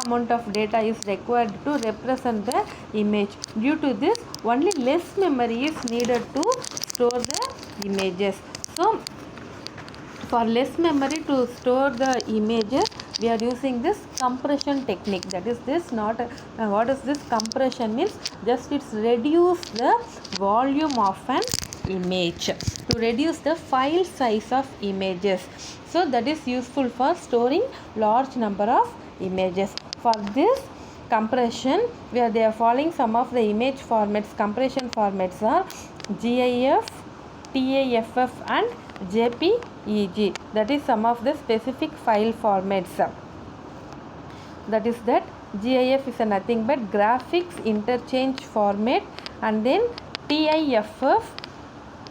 amount of data is required to represent the image. Due to this, only less memory is needed to store the images. So for less memory to store the images, we are using this compression technique. That is this not what is this compression means? Just it's reduce the volume of an image to reduce the file size of images. So that is useful for storing large number of images. For this compression, where they are following some of the image formats, compression formats are GIF, TIFF and JPEG. That is some of the specific file formats. That is that GIF is a nothing but graphics interchange format, and then TIFF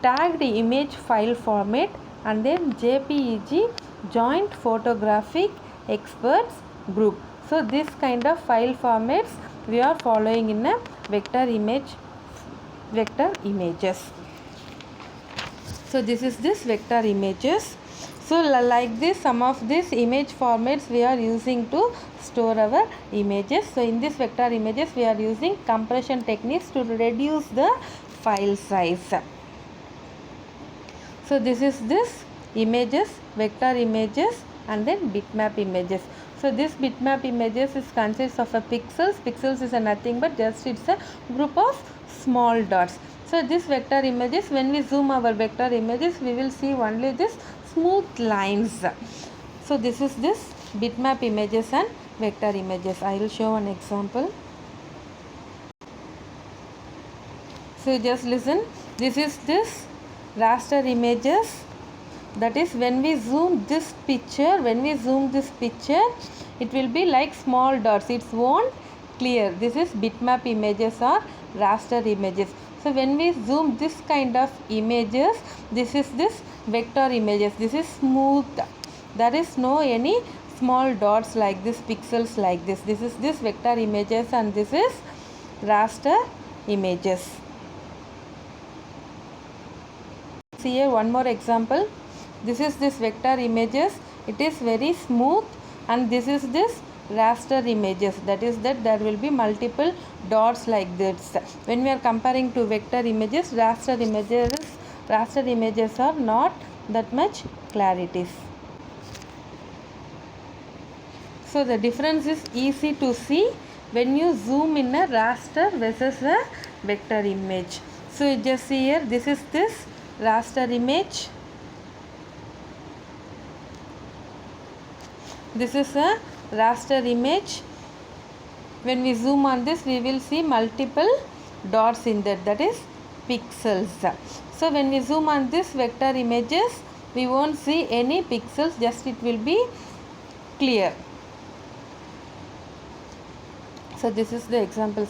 tagged image file format, and then JPEG joint photographic experts group. So this kind of file formats we are following in a vector images. So this is this vector images. So like this, some of these image formats we are using to store our images. So in this vector images, we are using compression techniques to reduce the file size. So this is this images, vector images, and then bitmap images. So this bitmap images is consists of a pixels. Pixels is a nothing but just it's a group of small dots. So this vector images, when we zoom our vector images, we will see only this smooth lines. So this is this bitmap images and vector images. I will show one example. So just listen. This is this raster images. That is, when we zoom this picture, it will be like small dots. It won't clear. This is bitmap images or raster images. So when we zoom this kind of images, this is this vector images. This is smooth. There is no any small dots like this, pixels like this. This is this vector images, and this is raster images. See here one more example. This is this vector images. It is very smooth, and this is this raster images. That is that there will be multiple dots like this. When we are comparing to vector images, raster images are not that much clarities. So the difference is easy to see when you zoom in a raster versus a vector image. So you just see here, this is this raster image. This is a raster image. When we zoom on this, we will see multiple dots in that. That is pixels. So when we zoom on this vector images, we won't see any pixels. Just it will be clear. So this is the example.